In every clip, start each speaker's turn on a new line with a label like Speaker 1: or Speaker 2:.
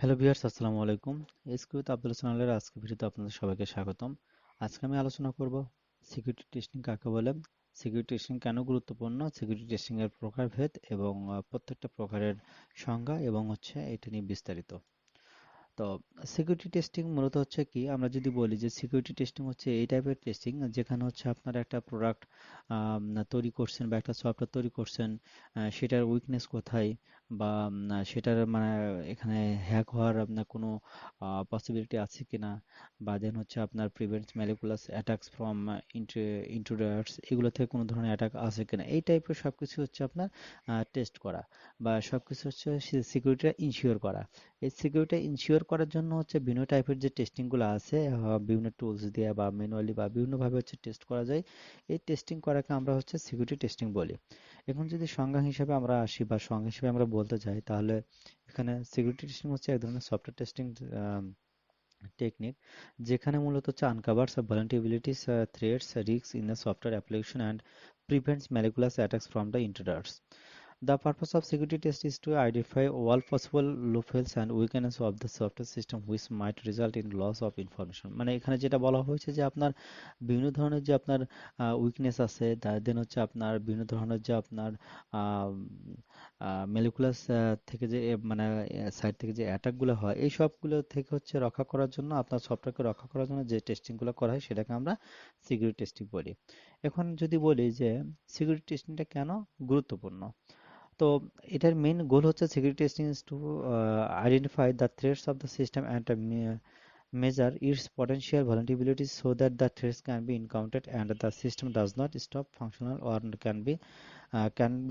Speaker 1: Hello viewers, আসসালামু আলাইকুম। এসকিউত আব্দুল্লাহ চ্যানেলের আজকে ভিডিওতে আপনাদের সবাইকে স্বাগতম। আজকে আমি আলোচনা করব সিকিউরিটি টেস্টিং কাকে বলে, সিকিউরিটি টেস্টিং কেন গুরুত্বপূর্ণ, সিকিউরিটি টেস্টিং এর প্রকারভেদ এবং প্রত্যেকটা প্রকারের সংজ্ঞা এবং এটা নিয়ে বিস্তারিত। তো সিকিউরিটি টেস্টিং মূলত হচ্ছে কি, আমরা যদি বলি যে সিকিউরিটি টেস্টিং হচ্ছে এই টাইপের টেস্টিং যেখানে আপনার একটা প্রোডাক্ট তৈরি করছেন বা একটা সফটওয়্যার তৈরি করছেন, সেটার উইকনেস কোথায় বা সেটার এখানে হ্যাক হওয়ার আপনার কোনো পসিবিলিটি আছে কিনা, বা দেন আপনার প্রিভেন্টস ম্যালিকুলাস অ্যাটাকস ফ্রম ইন্ট্রুডার্স, এগুলো থেকে কোনো ধরনের অ্যাটাক আছে কিনা, এই টাইপের সবকিছু আপনার টেস্ট করা বা সবকিছু সিকিউরিটিটা ইনশিওর করা। এই সিকিউরিটি ইনশিওর করার জন্য বিভিন্ন টাইপের যে টেস্টিং গুলো আছে, বিভিন্ন টুলস দিয়ে বা ম্যানুয়ালি বা বিভিন্ন ভাবে টেস্ট করা যায়। এই টেস্টিং করাকে আমরা সিকিউরিটি টেস্টিং বলি। এখন যদি সংজ্ঞা হিসাবে আমরা আসি বা সংজ্ঞা হিসেবে আমরা বলতে যাই, তাহলে এখানে সিকিউরিটি টেস্টিং হচ্ছে এক ধরনের সফটওয়্যার টেস্টিং টেকনিক, যেখানে মূলত আনকাভার্স vulnerabilities, threats, risks in the software application and prevents malicious attacks from the intruders. The purpose of security test is to identify all possible loopholes and weaknesses of the software system which might result in loss of information। মানে এখানে যেটা বলা হয়েছে যে আপনার বিভিন্ন ধরনের যে আপনার উইকনেস আছে, দেন আপনার বিভিন্ন ধরনের যে আপনার মেলিকুলাস থেকে যে সাইড থেকে যে অ্যাটাক গুলো হয়, এই সবগুলো থেকে রক্ষা করার জন্য, আপনার সফটওয়্যারকে রক্ষা করার জন্য যে টেস্টিং গুলো করা হয় সেটাকে আমরা সিকিউরিটি টেস্টিং বলি। এখন যদি বলি যে সিকিউরিটি টেস্টিংটা কেন গুরুত্বপূর্ণ, তো এটার main goal security testing is to identify the threats of the system and measure its potential vulnerabilities so that the threats can be encountered and the system does not stop functional or can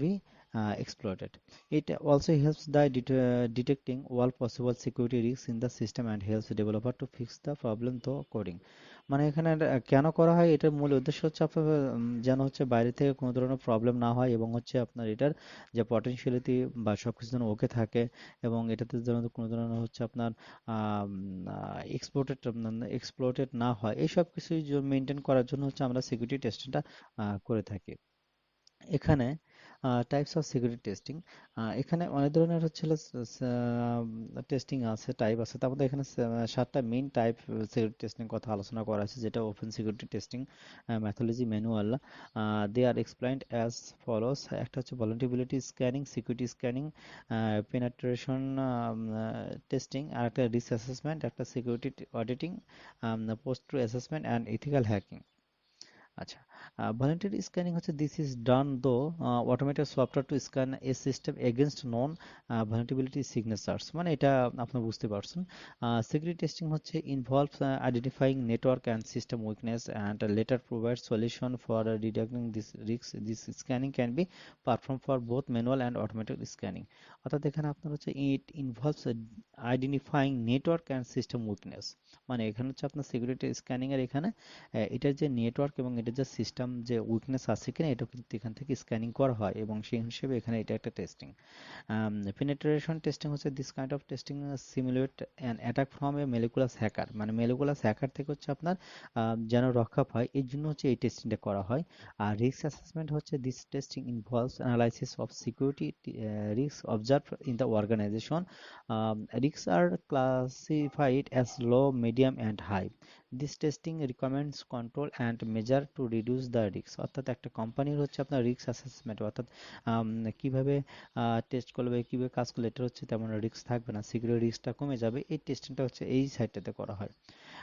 Speaker 1: be exploited. It also helps the detecting all possible security risks in the system and helps the developer to fix the problem through coding। মানে এখানে কেন করা হয়, এটার মূল উদ্দেশ্য আপনার যেন বাইরে থেকে কোনো ধরনের প্রবলেম না হয় এবং আপনার এটার যে পটেনশিয়ালিটি বা সবকিছু যেন ওকে থাকে, এবং এটাতে যেন কোনো ধরনের আপনার এক্সপ্লোটেড না হয়, এই সব কিছুই মেনটেন করার জন্য আমরা সিকিউরিটি টেস্টিংটা করে থাকি। এখানে টাইপস অফ সিকিউরিটি টেস্টিং, এখানে অনেক ধরনের টেস্টিং আছে, টাইপ আছে। তার মধ্যে এখানে 7টা মেইন টাইপ সিকিউরিটি টেস্টিং কথা আলোচনা করা আছে, যেটা open security testing methodology manual. They are explained as follows. একটা vulnerability scanning, security scanning, penetration testing, আর একটা রিস্ক অ্যাসেসমেন্ট, একটা security auditing, post true assessment and ethical hacking. আচ্ছা, vulnerability scanning this is done through automated software to scan a system against known vulnerability signatures. মানে এটা আপনারা বুঝতে পারছেন। Security testing involves identifying network and system weakness and letter provide solution for detecting this risk. This scanning can be perform for both manual and automated scanning. অর্থাৎ এখানে আপনার ইট involves identifying network and system weakness. মানে এখানে আপনার security scanning এর এখানে এটার যে নেটওয়ার্ক এবং এটার যে সিস্টেম যে উইকনেস আছে কিনা, এটা কিন্তু এখান থেকে স্ক্যানিং করা হয় এবং সেই হিসেবে এখানে এটা একটা testing. Penetration testing this kind of testing simulate an attack from a malicious hacker. মানে মেলিকুলাস হ্যাকার থেকে আপনার যেন রক্ষা পায়, এই জন্য এই টেস্টিংটা করা হয়। আর risk assessment this testing involves analysis of security risk observe in the organisation. Risks are classified as low, medium and high. This testing recommends control and measure to reduce the risk। অর্থাৎ একটা কোম্পানির আপনার risk assessment, অর্থাৎ কিভাবে test করলে বা কিভাবে কাজ করলে এটা তেমন রিস্ক থাকবে না, সিকিউরিটি রিস্কটা কমে যাবে, এই টেস্টিংটা এই সাইডটাতে করা হয়।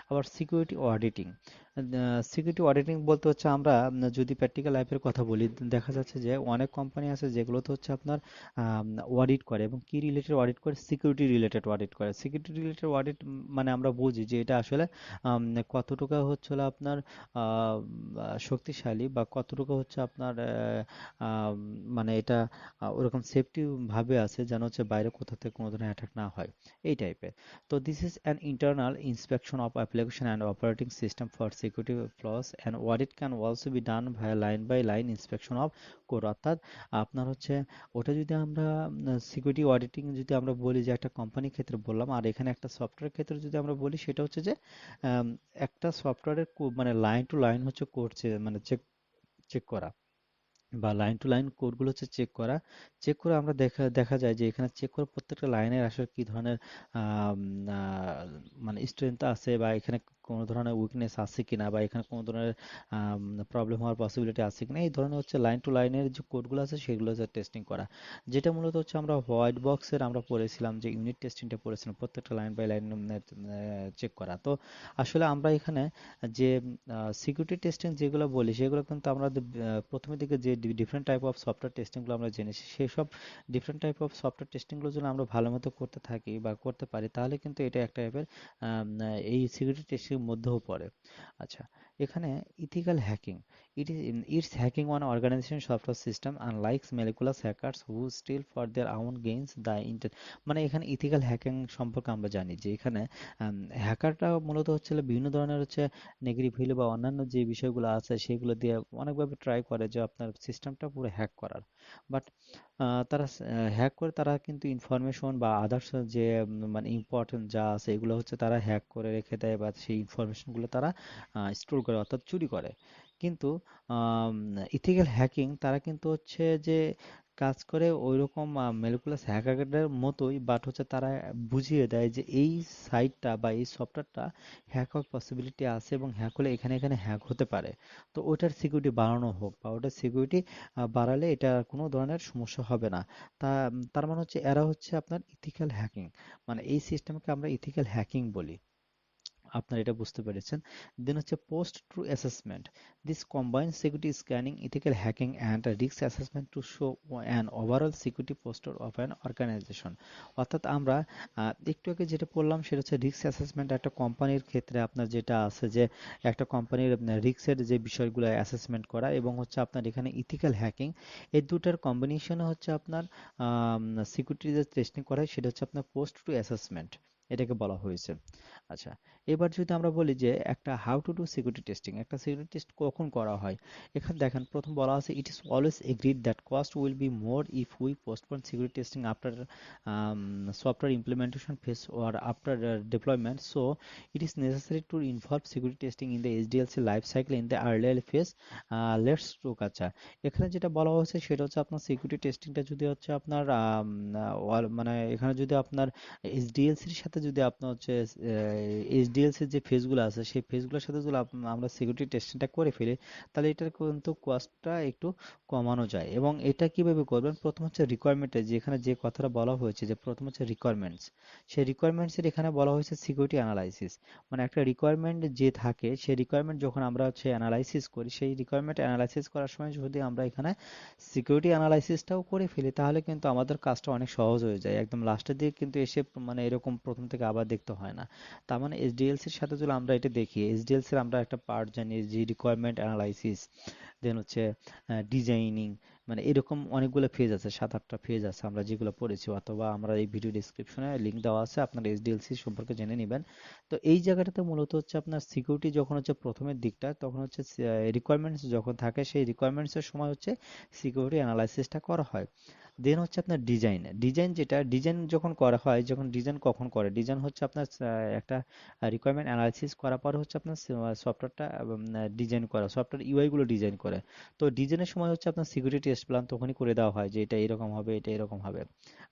Speaker 1: আবার সিকিউরিটি অডিটিং, সিকিউরিটি অডিটিং বলতে আমরা যদি প্র্যাকটিক্যাল লাইফের কথা বলি, দেখা যাচ্ছে যে অনেক কোম্পানি আছে যেগুলোতে আপনার অডিট করে, এবং কি রিলেটেড অডিট করে, সিকিউরিটি রিলেটেড অডিট করে। সিকিউরিটি রিলেটেড অডিট মানে আমরা বুঝি যে এটা আসলে কতটুকু হলো আপনার শক্তিশালী বা কতটুকু আপনার মানে এটা ওরকম সেফটি ভাবে আছে যেন বাইরে কোথা থেকে কোনো ধরনের অ্যাটাক না হয়, এই টাইপের। তো this is an internal inspection of application and operating system for security flaws and audit can also be done via line by line inspection of code. অর্থাৎ আপনার ওটা যদি আমরা সিকিউরিটি অডিটিং যদি আমরা বলি যে একটা কোম্পানির ক্ষেত্রে বললাম, আর এখানে একটা সফটওয়্যার ক্ষেত্রে যদি আমরা বলি, সেটা যে একটা সফটওয়্যারের মানে line to line code check check করা। বা লাইন টু লাইন কোডগুলো হচ্ছে চেক করে আমরা দেখা দেখা যায় যে এখানে চেক করে প্রত্যেকটা লাইনের আসলে কি ধরনের আম, মানে স্ট্রেংথ আছে বা এখানে কোনো ধরনের উইকনেস আছে কিনা বা এখানে কোনো ধরনের প্রবলেম হওয়ার পসিবিলিটি আছে কিনা, এই ধরনের হচ্ছে লাইন টু লাইনের যে কোডগুলো আছে সেগুলো হচ্ছে টেস্টিং করা, যেটা মূলত হচ্ছে আমরা হোয়াইট বক্সের আমরা পড়েছিলাম যে ইউনিট টেস্টিংটা পড়েছিলাম প্রত্যেকটা লাইন বাই লাইন চেক করা। তো আসলে আমরা এখানে যে সিকিউরিটি টেস্টিং যেগুলো বলি সেগুলো কিন্তু আমরা প্রথমের দিকে যে ডিফারেন্ট টাইপ অফ সফটওয়্যার টেস্টিংগুলো আমরা জেনেছি সেই সব ডিফারেন্ট টাইপ অফ সফটওয়্যার টেস্টিংগুলো যদি আমরা ভালো মতো করতে থাকি বা করতে পারি তাহলে কিন্তু এটা একটা টাইপের এই সিকিউরিটি টেস্টিং মধ্যেও পড়ে। আচ্ছা, এখানে ethical hacking, it's hacking one organisation software system unlike malicious hackers who steal for their own gains the enter. মানে এখানে ইথিক্যাল হ্যাকিং সম্পর্কে আমরা জানি যে এখানে হ্যাকারটা মূলত হচ্ছে বিভিন্ন ধরনের হচ্ছে নেগেটিভ ভ্যালু বা অন্যান্য যে বিষয়গুলো আছে সেগুলো দিয়ে অনেকভাবে ট্রাই করে যে আপনার সিস্টেমটা পুরো হ্যাক করার। বাট তারা হ্যাক করে তারা কিন্তু ইনফরমেশন বা আদার্স যে মানে ইম্পর্টেন্ট যা আছে এগুলো হচ্ছে তারা হ্যাক করে রেখে দেয় বা সেই ইনফরমেশনগুলো তারা স্টোর করে অর্থাৎ চুরি করে। কিন্তু ইথিক্যাল হ্যাকিং তারা কিন্তু হচ্ছে যে কাজ করে ওইরকম ম্যালিকুলাস হ্যাকারদের মতোই, বাট হচ্ছে তারা বুঝিয়ে দেয় যে এই সাইটটা বা এই সফটওয়্যারটা হ্যাক হওয়ার পসিবিলিটি আছে এবং হ্যাক হলে এখানে এখানে হ্যাক হতে পারে। তো ওটার সিকিউরিটি বাড়ানো হোক বা ওটার সিকিউরিটি বাড়ালে এটা কোনো ধরনের সমস্যা হবে না। তার মানে হচ্ছে এরা হচ্ছে আপনার ইথিক্যাল হ্যাকিং, মানে এই সিস্টেমকে আমরা ইথিক্যাল হ্যাকিং বলি। আপনারা এটা বুঝতে পেরেছেন। দেন হচ্ছে post true assessment, this combine security scanning, ethical hacking and risk assessment to show an overall security posture of an organisation. অর্থাৎ আমরা একটু আগে যেটা বললাম সেটা হচ্ছে রিস্ক অ্যাসেসমেন্ট। একটা কোম্পানির ক্ষেত্রে আপনার যেটা আছে যে একটা কোম্পানির রিস্কের যে বিষয়গুলো অ্যাসেসমেন্ট করা এবং হচ্ছে আপনার এখানে ইথিক্যাল হ্যাকিং, এই দুটার কম্বিনেশনে হচ্ছে আপনার সিকিউরিটি যে টেস্টিং করা হয় সেটা হচ্ছে আপনার পোস্ট টু অ্যাসেসমেন্ট, এটাকে বলা হয়েছে। আচ্ছা, এবার যদি আমরা বলি যে একটা how to do security testing, একটা সিকিউরিটি টেস্ট কখন করা হয়, এখানে দেখেন প্রথম বলা আছে it is always agreed that cost will be more if we postpone security testing after software implementation phase or after deployment, so it is necessary to involve security testing in the HDLC life cycle in the earlier phase. Let's talk. আচ্ছা, এখানে যেটা বলা হয়েছে সেটা হচ্ছে আপনার security টেস্টিংটা যদি হচ্ছে আপনার মানে এখানে যদি আপনার এইচডিএলসির সাথে যদি আপনার হচ্ছে এইচডিএলসির যে ফেজগুলো আছে সেই ফেজগুলোর সাথে যদি আমরা সিকিউরিটি টেস্টিংটা করে ফেলি তাহলে এটার কিন্তু কস্টটা একটু কমানো যায়। এবং এটা কিভাবে করবেন, প্রথম হচ্ছে রিকোয়ারমেন্টে যেখানে যে কথাটা বলা হয়েছে যে প্রথম হচ্ছে রিকোয়ারমেন্টস, সেই রিকোয়ারমেন্টসের এখানে বলা হয়েছে সিকিউরিটি অ্যানালাইসিস। মানে একটা রিকোয়ারমেন্ট যে থাকে সেই রিকোয়ারমেন্ট যখন আমরা হচ্ছে অ্যানালাইসিস করি সেই রিকোয়ারমেন্ট অ্যানালাইসিস করার সময় যদি আমরা এখানে সিকিউরিটি অ্যানালাইসিসটাও করে ফেলি তাহলে কিন্তু আমাদের কাজটা অনেক সহজ হয়ে যায়, একদম লাস্টের দিকে কিন্তু এসে মানে এরকম প্রথম থেকে আবার দেখতে হয় না। তার মানে এইচডিএলসির সাথে যদি আমরা এটা দেখি, এইচডিএলসির আমরা একটা পার্ট জানি যে রিকোয়ারমেন্ট অ্যানালাইসিস, দেন হচ্ছে ডিজাইনিং, মানে এরকম অনেকগুলো ফেজ আছে, 7-8টা ফেজ আছে আমরা যেগুলো পড়েছি, অথবা আমরা এই ভিডিও ডিসক্রিপশনে লিংক দেওয়া আছে আপনারা এইচডিএলসি সম্পর্কে জেনে নেবেন। তো এই জায়গাটাতে মূলত হচ্ছে আপনার সিকিউরিটি যখন হচ্ছে প্রথমের দিকটা তখন হচ্ছে রিকোয়ারমেন্টস যখন থাকে সেই রিকোয়ারমেন্টসের সময় হচ্ছে সিকিউরিটি অ্যানালাইসিসটা করা হয়। দেন হচ্ছে আপনার ডিজাইন, যেটা ডিজাইন যখন করা হয়, যখন ডিজাইন কখন করে, ডিজাইন হচ্ছে আপনার একটা রিকোয়ারমেন্ট অ্যানালাইসিস করার পরে হচ্ছে আপনার সফটওয়্যারটা ডিজাইন করা, সফটওয়্যার ইউআই গুলো ডিজাইন করে। তো ডিজাইনের সময় হচ্ছে আপনার সিকিউরিটি টেস্ট প্ল্যান তখনই করে দেওয়া হয় যে এটা এরকম হবে, এটা এরকম হবে।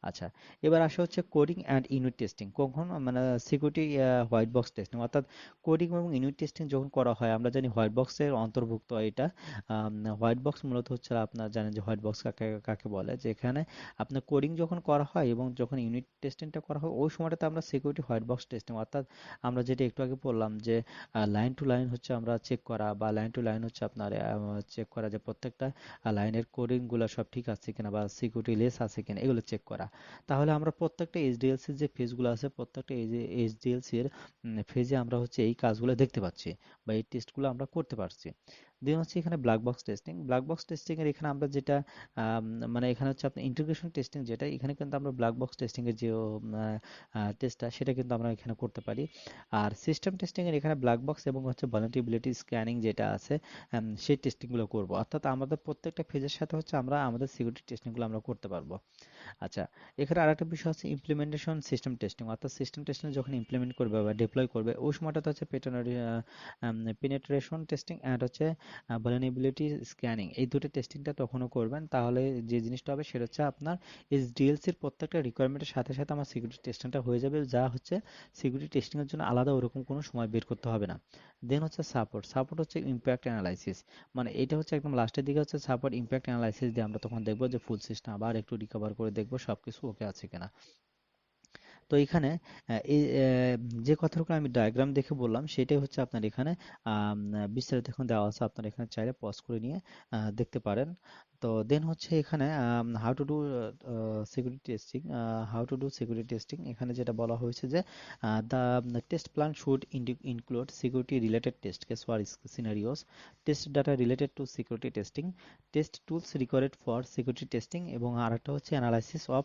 Speaker 1: আচ্ছা, এবার আসা হচ্ছে কোডিং অ্যান্ড ইউনিট টেস্টিং, কখন মানে সিকিউরিটি হোয়াইট বক্স টেস্টিং, অর্থাৎ কোডিং এবং ইউনিট টেস্টিং যখন করা হয় আমরা জানি হোয়াইট বক্সের অন্তর্ভুক্ত এটা। হোয়াইট বক্স মূলত হচ্ছে আপনার জানেন যে হোয়াইট বক্স কাকে কাকে বলে, যে এখানে আপনার কোডিং যখন করা হয় এবং যখন ইউনিট টেস্টিংটা করা হয় ওই সময়টাতে আমরা সিকিউরিটি হোয়াইট বক্স টেস্টিং, অর্থাৎ আমরা যেটা একটু আগে বললাম যে লাইন টু লাইন হচ্ছে আমরা চেক করা বা লাইন টু লাইন হচ্ছে আপনার চেক করা যে প্রত্যেকটা লাইনের কোডিং গুলো সব ঠিক আছে কিনা বা সিকিউরিটি লেস আছে কিনা এগুলো চেক করা। তাহলে আমরা প্রত্যেকটা এইচডিএলসি যে ফেজগুলো আছে প্রত্যেকটা এইচডিএলসি এর ফেজে আমরা হচ্ছে এই কাজগুলো দেখতে পাচ্ছি বা এই টেস্টগুলো আমরা করতে পারছি। দেন হচ্ছে এখানে black box testing, black box testing এর এখানে আমরা যেটা মানে এখানে হচ্ছে আপনার ইন্টিগ্রেশন টেস্টিং, যেটা এখানে কিন্তু আমরা ব্ল্যাক বক্স টেস্টিং এর যে টেস্টটা সেটা কিন্তু আমরা এখানে করতে পারি। আর সিস্টেম টেস্টিং এর এখানে ব্ল্যাক বক্স এবং হচ্ছে ভালনারেবিলিটি স্ক্যানিং যেটা আছে সেই টেস্টিং গুলো করব, অর্থাৎ আমাদের প্রত্যেকটা ফেজের সাথে হচ্ছে আমরা আমাদের সিকিউরিটি টেস্টিং গুলো আমরা করতে পারবো। আচ্ছা, এখানে আরেকটা বিষয় আছে ইমপ্লিমেন্টেশন সিস্টেম টেস্টিং, অর্থাৎ সিস্টেম টেস্টিং যখন ইমপ্লিমেন্ট করবে বা ডিপ্লয় করবে ওই সময়টাতে হচ্ছে পেনেট্রেশন টেস্টিং অ্যান্ড হচ্ছে ভালনারেবিলিটি স্ক্যানিং, এই দুটো টেস্টিংটা তখনও করবেন। তাহলে যে জিনিসটা হবে সেটা হচ্ছে আপনার ডিএলসির প্রত্যেকটা রিকোয়ারমেন্টের সাথে সাথে আমার সিকিউরিটি টেস্টিংটা হয়ে যাবে, যা হচ্ছে সিকিউরিটি টেস্টিংয়ের জন্য আলাদা ওরকম কোনো সময় বের করতে হবে না। দেন হচ্ছে সাপোর্ট, সাপোর্ট হচ্ছে ইম্প্যাক্ট অ্যানালাইসিস, মানে এটা হচ্ছে একদম লাস্টের দিকে হচ্ছে সাপোর্ট ইম্প্যাক্ট অ্যানালাইসিস দিয়ে আমরা তখন দেখবো যে ফুল সিস্টেম আবার একটু রিকভার করে দেখবো সবকিছু ওকে আছে কিনা। তো এখানে এই যে কথাগুলো আমি ডায়াগ্রাম দেখে বললাম সেটাই হচ্ছে আপনার এখানে বিস্তারিত এখন দেওয়া আছে, আপনার এখানে চাইলে পজ করে নিয়ে দেখতে পারেন। তো দেন হচ্ছে এখানে how to do security testing, how to do security testing, এখানে যেটা বলা হয়েছে যে the test plan should include security related test case or scenarios, test data related to security testing, test tools required for security testing, এবং আরেকটা হচ্ছে analysis of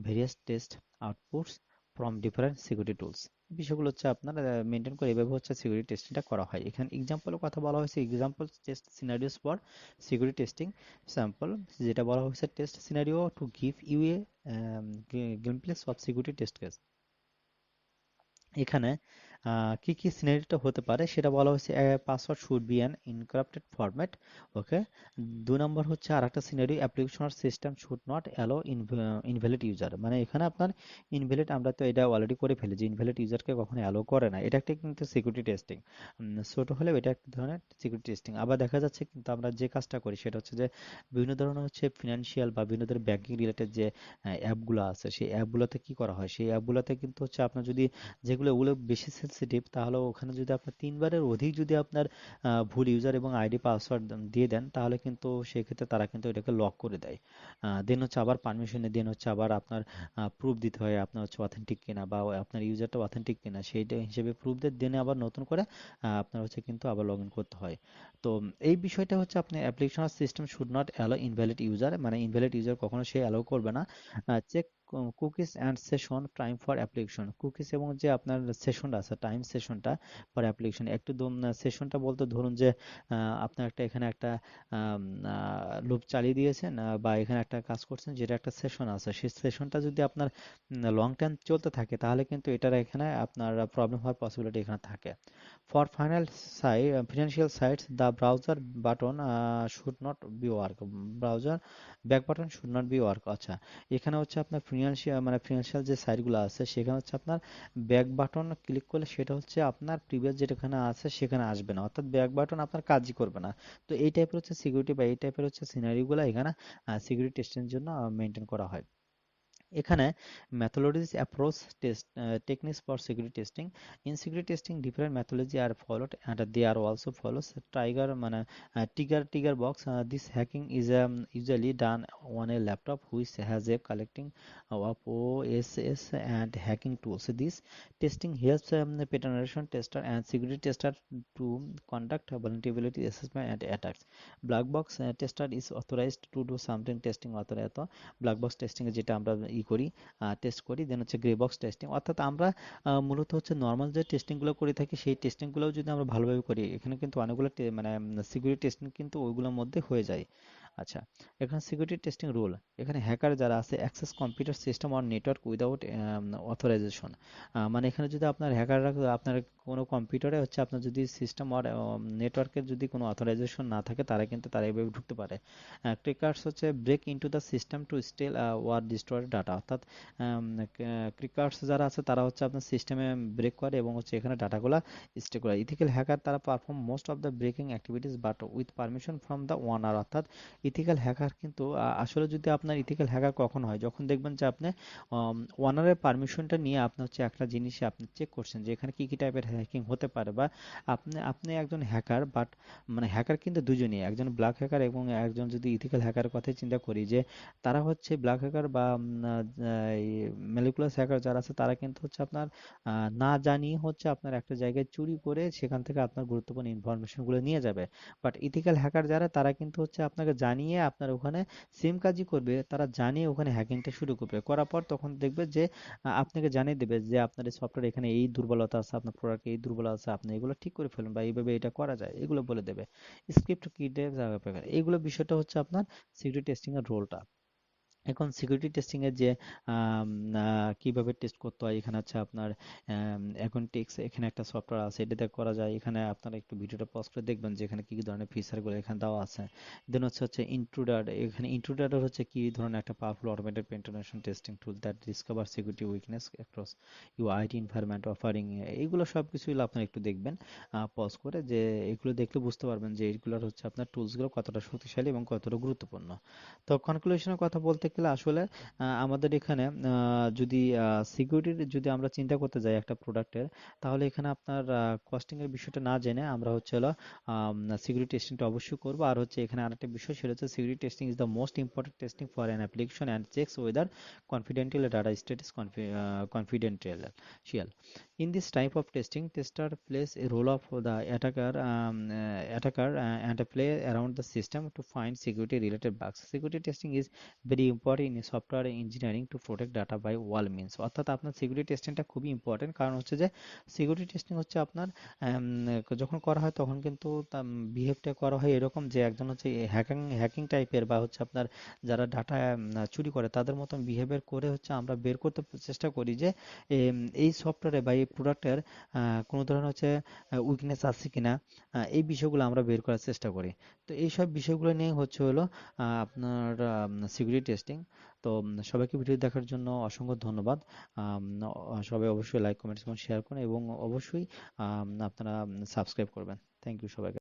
Speaker 1: various test outputs from different security tools. বিষয়গুলো হচ্ছে আপনার maintain করে এভাবে হচ্ছে security টেস্টিংটা করা হয়। এখানে এক্সাম্পলের কথা বলা হয়েছে, example test scenarios for security testing. Sample যেটা বলা হয়েছে, test scenario to give you a glimpse of security test case. এখানে কি কি সিনারিটা হতে পারে সেটা বলা হয়েছে, password should be an encrypted format. Okay. 2 নম্বর হচ্ছে আর একটা scenario, application or system should not allow invalid user, মানে এখানে আপনার ইনভ্যালিড, আমরা তো এটা অলরেডি করে ফেলেছি, ইনভ্যালিড ইউজারকে কখনো অ্যালো করে না, এটা একটা কিন্তু সিকিউরিটি টেস্টিং। ছোট হলেও এটা এক ধরনের সিকিউরিটি টেস্টিং। আবার দেখা যাচ্ছে কিন্তু আমরা যে কাজটা করি সেটা হচ্ছে যে বিভিন্ন ধরনের হচ্ছে ফিনান্সিয়াল বা বিভিন্ন ধরনের ব্যাংকিং রিলেটেড যে অ্যাপগুলো আছে সেই অ্যাপগুলোতে কি করা হয়, সেই অ্যাপগুলোতে কিন্তু হচ্ছে আপনার যদি ওগুলো বেশি সেনসিটিভ, তাহলে ওখানে যদি আপনার 3বারের অধিক যদি আপনার ভুল ইউজার এবং আইডি পাসওয়ার্ড দিয়ে দেন তাহলে কিন্তু সেক্ষেত্রে তারা কিন্তু এটাকে লক করে দেয়। দেন হচ্ছে আবার পারমিশনে দেন হচ্ছে আবার আপনার প্রুফ দিতে হয় আপনার হচ্ছে অথেন্টিক কিনা বা আপনার ইউজারটা অথেন্টিক কিনা, সেইটা হিসেবে প্রুফ দিয়ে দেনে আবার নতুন করে আপনার হচ্ছে কিন্তু আবার লগ ইন করতে হয়। তো এই বিষয়টা হচ্ছে আপনি application system should not allow invalid user, মানে ইনভ্যালিড ইউজার কখনো সে অ্যালাউ করবে না। Check cookies and session time for application, cookies এবং যে আপনার সেশনটা আছে টাইম সেশনটা ফর অ্যাপ্লিকেশন, একটু সেশনটা বলতে ধরুন যে আপনার একটা এখানে একটা লুপ চালিয়ে দিয়েছেন বা এখানে একটা কাজ করছেন যেটা একটা সেশন আছে, সেই সেশনটা যদি আপনার লং টাইম চলতে থাকে তাহলে কিন্তু এটার এখানে আপনার প্রবলেম হওয়ার পসিবিলিটি এখানে থাকে। For financial sites the browser button should not be work, browser back button should not be work। আচ্ছা, এখানে হচ্ছে আপনার ফিনান্সিয়াল যে সাইটগুলো আছে সেখানে হচ্ছে আপনার ব্যাক বাটন ক্লিক করলে সেটা হচ্ছে আপনার প্রিভিয়াস যেটাখানে আছে সেখানে আসবে না, অর্থাৎ ব্যাক বাটন আপনার কাজই করবে না। তো এই টাইপের হচ্ছে সিকিউরিটি বা এই টাইপের হচ্ছে সিনারিওগুলো এখানে সিকিউরিটি টেস্টের জন্য মেনটেন করা হয়। এখানে methodologies approach test techniques for security testing, in security testing different methodology are followed and they are also follows trigger মানে trigger box, this hacking is usually done on a laptop which has a collecting of OSS and hacking tools. This testing helps the penetration tester and security tester to conduct vulnerability assessment and attacks. Black box tester is authorized to do something testing authorized black box testing এ যেটা আমরা করি, test করি। দেন হচ্ছে grey box testing, অর্থাৎ আমরা মূলত হচ্ছে নর্মাল যে টেস্টিং গুলো করে থাকি সেই টেস্টিং গুলোও যদি আমরা ভালোভাবে করি এখানে কিন্তু অনেকগুলো মানে সিকিউরিটি টেস্টিং কিন্তু ওইগুলোর মধ্যে হয়ে যায়। আচ্ছা, এখানে সিকিউরিটি টেস্টিং রুল, এখানে হ্যাকার যারা আছে access computer system or network without authorisation, মানে এখানে যদি আপনার হ্যাকাররা আপনার কোনো কম্পিউটারে হচ্ছে আপনার যদি সিস্টেম আর নেটওয়ার্কের যদি কোনো অথরাইজেশন না থাকে তারা কিন্তু তারা এভাবে ঢুকতে পারে। ক্রিকার্স হচ্ছে break into the system to steal or destroy data, অর্থাৎ ক্রিকার্স যারা আছে তারা হচ্ছে আপনার সিস্টেমে ব্রেক করে এবং হচ্ছে এখানে ডাটাগুলো স্টে করে। ইথিক্যাল হ্যাকার তারা perform most of the breaking activities but with permission from the owner, অর্থাৎ ইথিক্যাল হ্যাকার কিন্তু আসলে যদি আপনার ইথিক্যাল হ্যাকার কখন হয়, যখন দেখবেন যে আপনি ওনারের পারমিশনটা নিয়ে আপনি হচ্ছে একটা জিনিসে আপনি চেক করছেন যে এখানে কি কি টাইপের হ্যাকিং হতে পারে, বা আপনি আপনি একজন হ্যাকার বাট মানে হ্যাকার কিন্তু দুজনই, একজন ব্ল্যাক হ্যাকার এবং একজন যদি ইথিক্যাল হ্যাকারের কথাই চিন্তা করি যে তারা হচ্ছে ব্ল্যাক হ্যাকার বা ম্যালিকুলাস হ্যাকার যারা আছে তারা কিন্তু হচ্ছে আপনার না জানিয়ে হচ্ছে আপনার একটা জায়গায় চুরি করে সেখান থেকে আপনার গুরুত্বপূর্ণ ইনফরমেশন গুলো নিয়ে যাবে। বাট ইথিক্যাল হ্যাকার যারা তারা কিন্তু হচ্ছে আপনাকে জানিয়ে আপনার ওখানে সেম কাজই করবে, তারা জানিয়ে ওখানে হ্যাকিংটা শুরু করবে, করার পর তখন দেখবে যে আপনাকে জানিয়ে দেবে যে আপনার এই সফটওয়্যার এখানে এই দুর্বলতা আছে, আপনার প্রোডাক্টে এই দুর্বলতা আছে, আপনি এগুলো ঠিক করে ফেলুন বা এইভাবে এটা করা যায় এগুলো বলে দেবে। স্ক্রিপ্ট কি দেবে এইগুলো বিষয়টা হচ্ছে আপনার সিকিউরিটি টেস্টিং এর রোলটা। এখন সিকিউরিটি টেস্টিং এর যে আম, কিভাবে টেস্ট করতে হয়, এখানে হচ্ছে আপনার এখন টেক্স এখানে একটা সফটওয়্যার আছে, এটাতে করা যায়। এখানে আপনারা একটু ভিডিওটা পজ করে দেখবেন যে এখানে কি কি ধরনের ফিচারগুলো এখানে দেওয়া আছে। দেন হচ্ছে ইন্ট্রুডার। এখানে ইন্ট্রুডার হচ্ছে কি ধরনের একটা powerful automated penetration testing tool that discover security weakness across your IT environment offering. এইগুলো সব কিছুই আপনারা একটু দেখবেন পজ করে, যে এগুলো দেখলে বুঝতে পারবেন যে এইগুলোর হচ্ছে আপনার টুলসগুলো কতটা শক্তিশালী এবং কতটা গুরুত্বপূর্ণ। তো কনক্লুশনের কথা বলতে গেলে আসলে আমাদের এখানে যদি সিকিউরিটির যদি আমরা চিন্তা করতে যাই একটা প্রোডাক্টের, তাহলে এখানে আপনার কস্টিং এর বিষয়টা না জেনে আমরা হচ্ছে হলো সিকিউরিটি টেস্টিংটা অবশ্যই করবো। আর হচ্ছে এখানে আরেকটা বিষয়, সেটা হচ্ছে security testing is the most important testing for an application and checks whether confidential data status confidential শিয়াল. In this type of testing, tester plays a role of the attacker and play around the system to find security-related bugs. Security testing is very important in software engineering to protect data by all means. অর্থাৎ আপনার security টেস্টিংটা খুবই important, কারণ হচ্ছে যে security testing হচ্ছে আপনার যখন করা হয় তখন কিন্তু বিহেভটা করা হয় এরকম যে একজন হচ্ছে হ্যাকিং হ্যাকিং টাইপের, বা হচ্ছে আপনার যারা ডাটা চুরি করে তাদের মতন বিহেভিয়ার করে হচ্ছে আমরা বের করতে চেষ্টা করি যে এই সফটওয়্যারে বা এই প্রোডাক্টের কোনো ধরনের হচ্ছে উইকনেস আছে কিনা, এই বিষয়গুলো আমরা বের করার চেষ্টা করি। তো এই সব বিষয়গুলো নিয়ে হচ্ছে হলো আপনার সিকিউরিটি টেস্টিং। তো সবাইকে ভিডিও দেখার জন্য অসংখ্য ধন্যবাদ। সবাই অবশ্যই লাইক কমেন্টস এবং শেয়ার করুন, এবং অবশ্যই আপনারা সাবস্ক্রাইব করবেন। থ্যাংক ইউ সবাইকে।